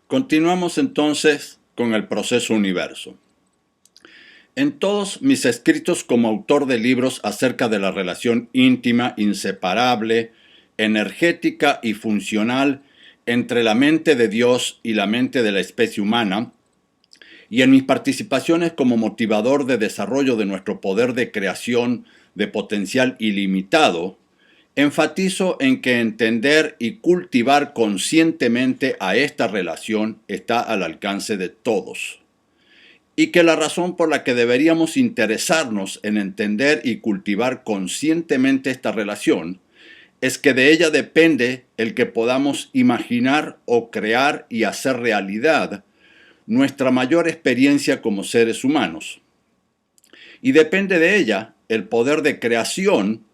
Continuamos entonces con el proceso universo. En todos mis escritos como autor de libros acerca de la relación íntima, inseparable, energética y funcional entre la mente de Dios y la mente de la especie humana, y en mis participaciones como motivador de desarrollo de nuestro poder de creación de potencial ilimitado, enfatizo en que entender y cultivar conscientemente a esta relación está al alcance de todos, y que la razón por la que deberíamos interesarnos en entender y cultivar conscientemente esta relación es que de ella depende el que podamos imaginar o crear y hacer realidad nuestra mayor experiencia como seres humanos. Y depende de ella el poder de creación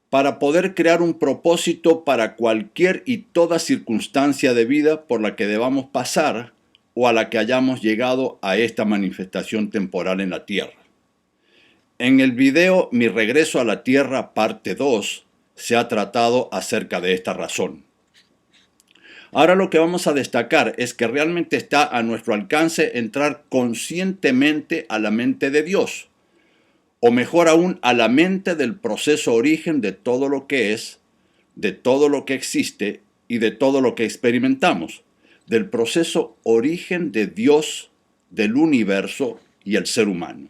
para poder crear un propósito para cualquier y toda circunstancia de vida por la que debamos pasar o a la que hayamos llegado a esta manifestación temporal en la Tierra. En el video Mi regreso a la Tierra, parte 2, se ha tratado acerca de esta razón. Ahora lo que vamos a destacar es que realmente está a nuestro alcance entrar conscientemente a la mente de Dios, o mejor aún, a la mente del proceso origen de todo lo que es, de todo lo que existe y de todo lo que experimentamos, del proceso origen de Dios, del universo y el ser humano.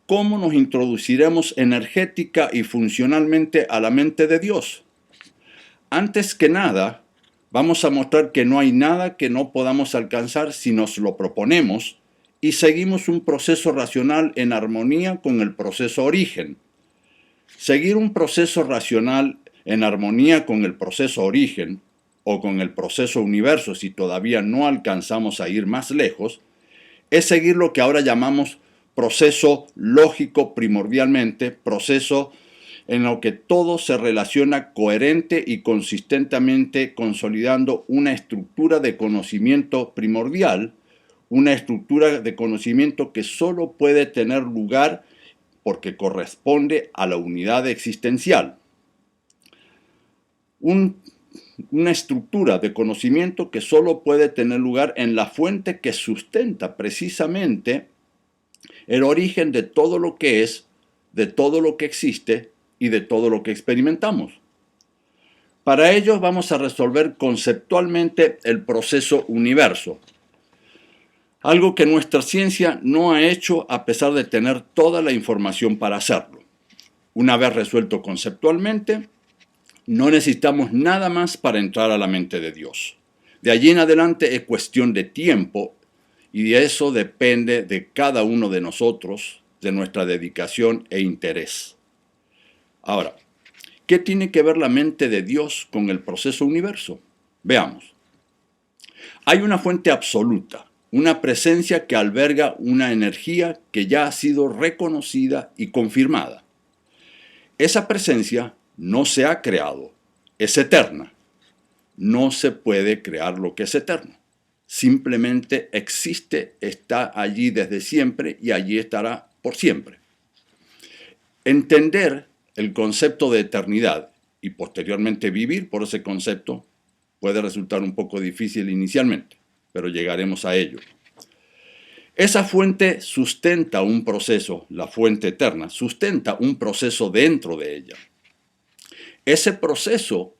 ¿Cómo nos introduciremos energética y funcionalmente a la mente de Dios? Antes que nada, vamos a mostrar que no hay nada que no podamos alcanzar si nos lo proponemos y seguimos un proceso racional en armonía con el proceso origen. Seguir un proceso racional en armonía con el proceso origen o con el proceso universo si todavía no alcanzamos a ir más lejos, es seguir lo que ahora llamamos proceso lógico primordialmente, proceso en lo que todo se relaciona coherente y consistentemente consolidando una estructura de conocimiento primordial, una estructura de conocimiento que solo puede tener lugar porque corresponde a la unidad existencial. Una estructura de conocimiento que solo puede tener lugar en la fuente que sustenta precisamente el origen de todo lo que es, de todo lo que existe y de todo lo que experimentamos. Para ello vamos a resolver conceptualmente el proceso universo, algo que nuestra ciencia no ha hecho a pesar de tener toda la información para hacerlo. Una vez resuelto conceptualmente, no necesitamos nada más para entrar a la mente de Dios. De allí en adelante es cuestión de tiempo y de eso depende de cada uno de nosotros, de nuestra dedicación e interés. Ahora, ¿qué tiene que ver la mente de Dios con el proceso universo? Veamos. Hay una fuente absoluta, una presencia que alberga una energía que ya ha sido reconocida y confirmada. Esa presencia no se ha creado, es eterna. No se puede crear lo que es eterno. Simplemente existe, está allí desde siempre y allí estará por siempre. Entender el concepto de eternidad y posteriormente vivir por ese concepto puede resultar un poco difícil inicialmente, pero llegaremos a ello. Esa fuente sustenta un proceso, la fuente eterna, sustenta un proceso dentro de ella. Ese proceso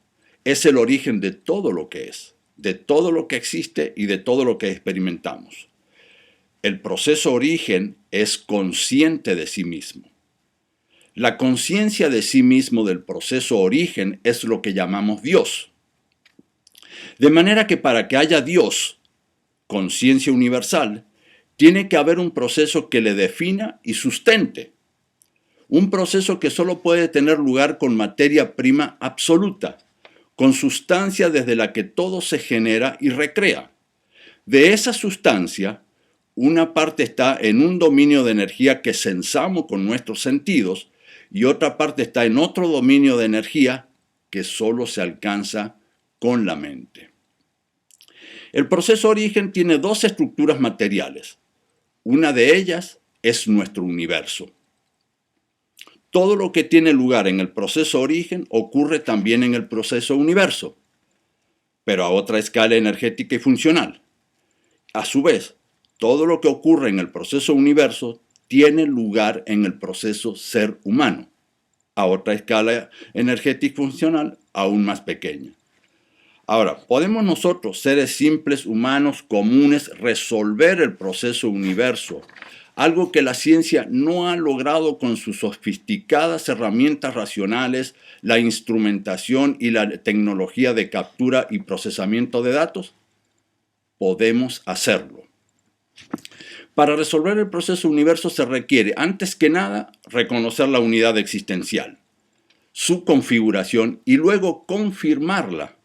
es el origen de todo lo que es, de todo lo que existe y de todo lo que experimentamos. El proceso origen es consciente de sí mismo. La conciencia de sí mismo del proceso origen es lo que llamamos Dios. De manera que para que haya Dios, conciencia universal, tiene que haber un proceso que le defina y sustente. Un proceso que solo puede tener lugar con materia prima absoluta, con sustancia desde la que todo se genera y recrea. De esa sustancia, una parte está en un dominio de energía que sensamos con nuestros sentidos y otra parte está en otro dominio de energía que solo se alcanza con la mente. El proceso origen tiene dos estructuras materiales. Una de ellas es nuestro universo. Todo lo que tiene lugar en el proceso origen ocurre también en el proceso universo. pero a otra escala energética y funcional. A su vez, todo lo que ocurre en el proceso universo tiene lugar en el proceso ser humano, a otra escala energética y funcional aún más pequeña. Ahora, ¿podemos nosotros, seres simples, humanos, comunes, resolver el proceso universo? Algo que la ciencia no ha logrado con sus sofisticadas herramientas racionales, la instrumentación y la tecnología de captura y procesamiento de datos. Podemos hacerlo. Para resolver el proceso universo se requiere, antes que nada, reconocer la unidad existencial, su configuración y luego confirmarla,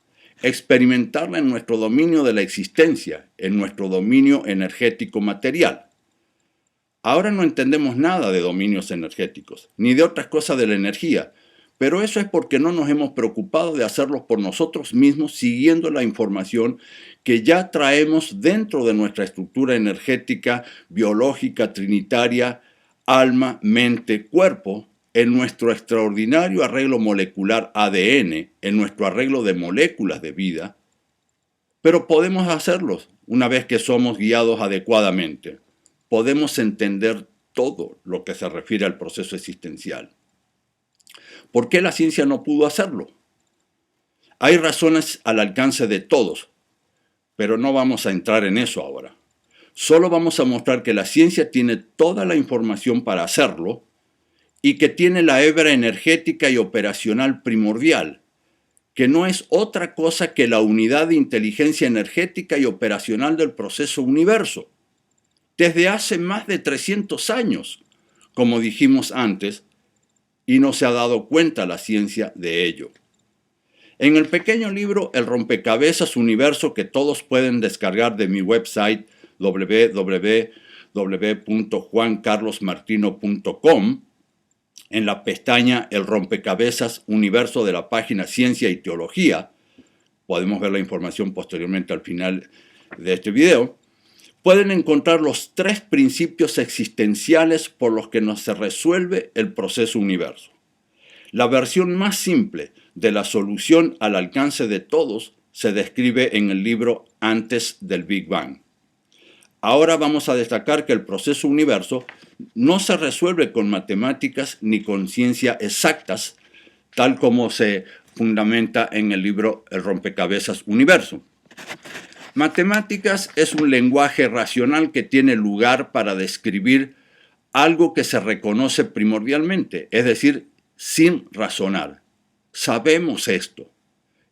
experimentarla en nuestro dominio de la existencia, en nuestro dominio energético material. Ahora no entendemos nada de dominios energéticos, ni de otras cosas de la energía, pero eso es porque no nos hemos preocupado de hacerlo por nosotros mismos siguiendo la información que ya traemos dentro de nuestra estructura energética, biológica, trinitaria, alma, mente, cuerpo, en nuestro extraordinario arreglo molecular ADN, en nuestro arreglo de moléculas de vida, pero podemos hacerlos una vez que somos guiados adecuadamente. Podemos entender todo lo que se refiere al proceso existencial. ¿Por qué la ciencia no pudo hacerlo? Hay razones al alcance de todos, pero no vamos a entrar en eso ahora. Solo vamos a mostrar que la ciencia tiene toda la información para hacerlo y que tiene la hebra energética y operacional primordial, que no es otra cosa que la unidad de inteligencia energética y operacional del proceso universo. Desde hace más de 300 años, como dijimos antes, y no se ha dado cuenta la ciencia de ello. En el pequeño libro El rompecabezas universo que todos pueden descargar de mi website www.juancarlosmartino.com, en la pestaña El rompecabezas universo de la página Ciencia y Teología, podemos ver la información posteriormente al final de este video, pueden encontrar los 3 principios existenciales por los que se resuelve el proceso universo. La versión más simple de la solución al alcance de todos se describe en el libro Antes del Big Bang. Ahora vamos a destacar que el proceso universo no se resuelve con matemáticas ni con ciencia exactas, tal como se fundamenta en el libro El rompecabezas universo. Matemáticas es un lenguaje racional que tiene lugar para describir algo que se reconoce primordialmente, es decir, sin razonar. Sabemos esto.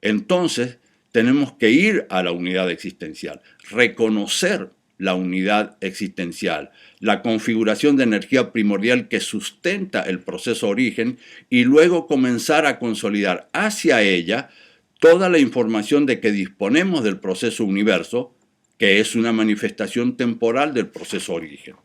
Entonces, tenemos que ir a la unidad existencial, reconocer la unidad existencial, la configuración de energía primordial que sustenta el proceso origen y luego comenzar a consolidar hacia ella toda la información de que disponemos del proceso universo, que es una manifestación temporal del proceso origen.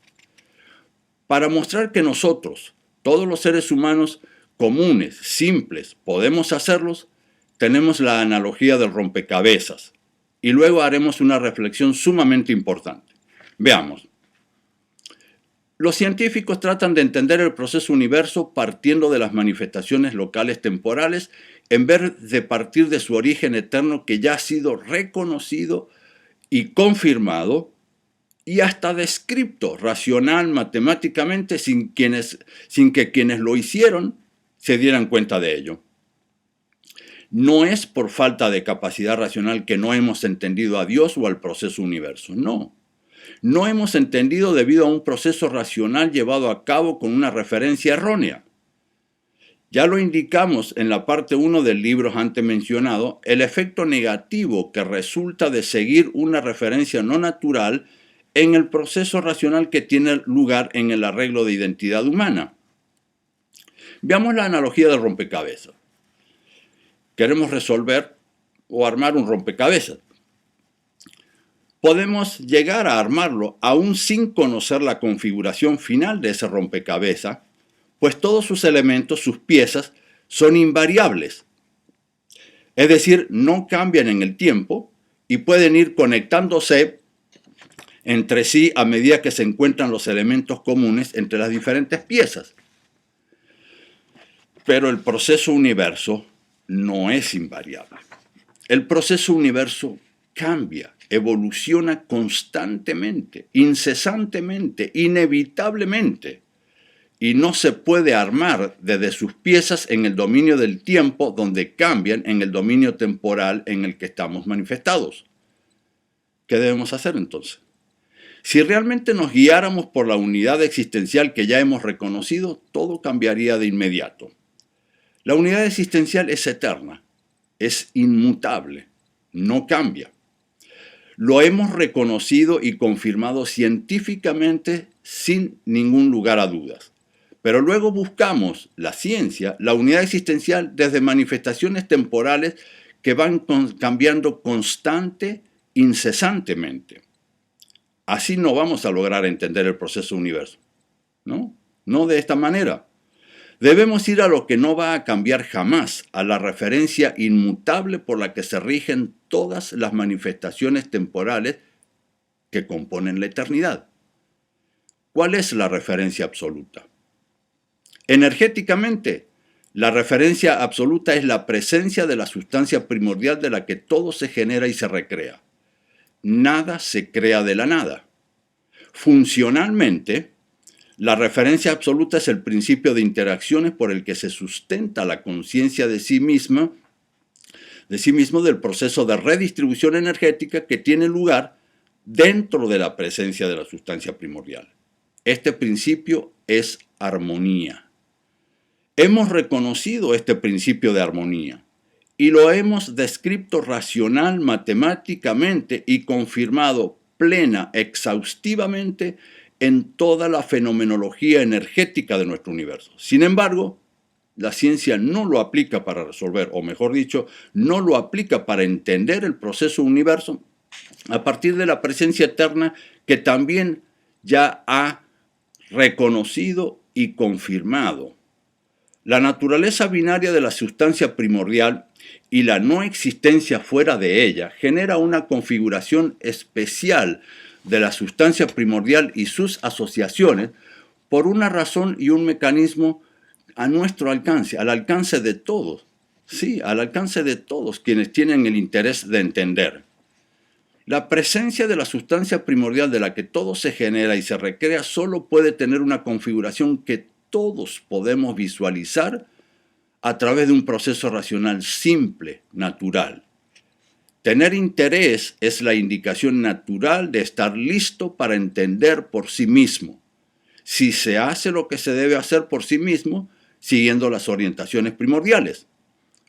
Para mostrar que nosotros, todos los seres humanos comunes, simples, podemos hacerlos, tenemos la analogía del rompecabezas y luego haremos una reflexión sumamente importante. Veamos. Los científicos tratan de entender el proceso universo partiendo de las manifestaciones locales temporales en vez de partir de su origen eterno que ya ha sido reconocido y confirmado y hasta descrito racional, matemáticamente, sin que quienes lo hicieron se dieran cuenta de ello. No es por falta de capacidad racional que no hemos entendido a Dios o al proceso universo, no. No hemos entendido debido a un proceso racional llevado a cabo con una referencia errónea. Ya lo indicamos en la parte 1 del libro antes mencionado, el efecto negativo que resulta de seguir una referencia no natural en el proceso racional que tiene lugar en el arreglo de identidad humana. Veamos la analogía del rompecabezas. Queremos resolver o armar un rompecabezas. Podemos llegar a armarlo aún sin conocer la configuración final de ese rompecabezas, pues todos sus elementos, sus piezas, son invariables. Es decir, no cambian en el tiempo y pueden ir conectándose entre sí a medida que se encuentran los elementos comunes entre las diferentes piezas. Pero el proceso universo no es invariable. El proceso universo cambia, evoluciona constantemente, incesantemente, inevitablemente, y no se puede armar desde sus piezas en el dominio del tiempo donde cambian en el dominio temporal en el que estamos manifestados. ¿Qué debemos hacer entonces? Si realmente nos guiáramos por la unidad existencial que ya hemos reconocido, todo cambiaría de inmediato. La unidad existencial es eterna, es inmutable, no cambia. Lo hemos reconocido y confirmado científicamente sin ningún lugar a dudas. Pero luego buscamos la ciencia, la unidad existencial, desde manifestaciones temporales que van cambiando incesantemente. Así no vamos a lograr entender el proceso universo. No de esta manera. Debemos ir a lo que no va a cambiar jamás, a la referencia inmutable por la que se rigen todas las manifestaciones temporales que componen la eternidad. ¿Cuál es la referencia absoluta? Energéticamente, la referencia absoluta es la presencia de la sustancia primordial de la que todo se genera y se recrea. Nada se crea de la nada. Funcionalmente, la referencia absoluta es el principio de interacciones por el que se sustenta la conciencia de sí mismo del proceso de redistribución energética que tiene lugar dentro de la presencia de la sustancia primordial. Este principio es armonía. Hemos reconocido este principio de armonía y lo hemos descrito racional, matemáticamente y confirmado plena, exhaustivamente en toda la fenomenología energética de nuestro universo. Sin embargo, la ciencia no lo aplica para resolver, o mejor dicho, no lo aplica para entender el proceso universo a partir de la presencia eterna que también ya ha reconocido y confirmado. La naturaleza binaria de la sustancia primordial y la no existencia fuera de ella genera una configuración especial de la sustancia primordial y sus asociaciones por una razón y un mecanismo a nuestro alcance, al alcance de todos. Sí, al alcance de todos quienes tienen el interés de entender. La presencia de la sustancia primordial de la que todo se genera y se recrea solo puede tener una configuración que todos podemos visualizar a través de un proceso racional simple, natural. Tener interés es la indicación natural de estar listo para entender por sí mismo. Si se hace lo que se debe hacer por sí mismo, siguiendo las orientaciones primordiales.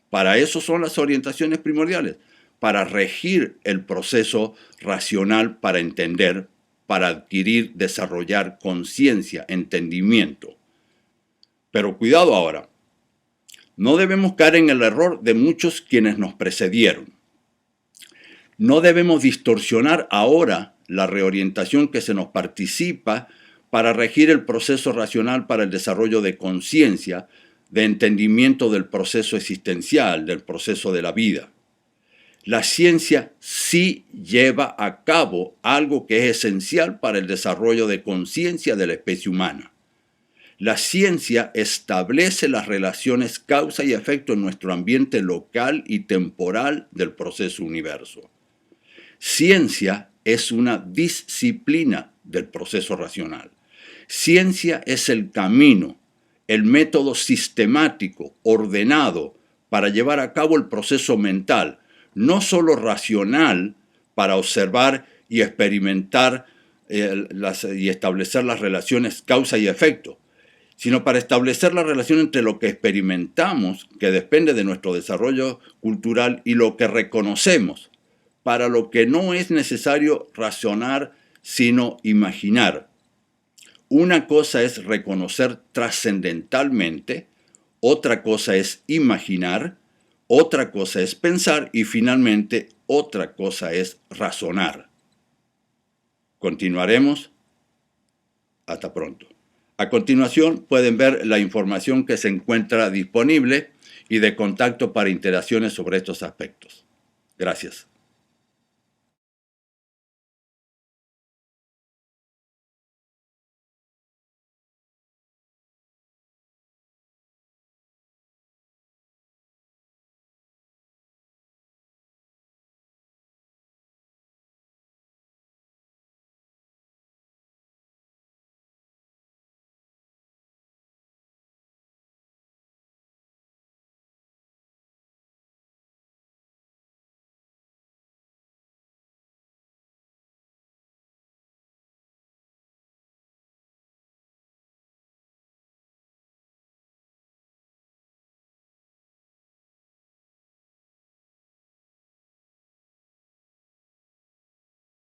Para eso son las orientaciones primordiales, para regir el proceso racional para entender, para adquirir, desarrollar conciencia, entendimiento. Pero cuidado ahora, no debemos caer en el error de muchos quienes nos precedieron. No debemos distorsionar ahora la reorientación que se nos participa para regir el proceso racional para el desarrollo de conciencia, de entendimiento del proceso existencial, del proceso de la vida. La ciencia sí lleva a cabo algo que es esencial para el desarrollo de conciencia de la especie humana. La ciencia establece las relaciones causa y efecto en nuestro ambiente local y temporal del proceso universo. Ciencia es una disciplina del proceso racional. Ciencia es el camino, el método sistemático, ordenado, para llevar a cabo el proceso mental, no solo racional, para observar y experimentar y establecer las relaciones causa y efecto, sino para establecer la relación entre lo que experimentamos, que depende de nuestro desarrollo cultural, y lo que reconocemos, para lo que no es necesario razonar, sino imaginar. Una cosa es reconocer trascendentalmente, otra cosa es imaginar, otra cosa es pensar y finalmente otra cosa es razonar. Continuaremos. Hasta pronto. A continuación pueden ver la información que se encuentra disponible y de contacto para interacciones sobre estos aspectos. Gracias.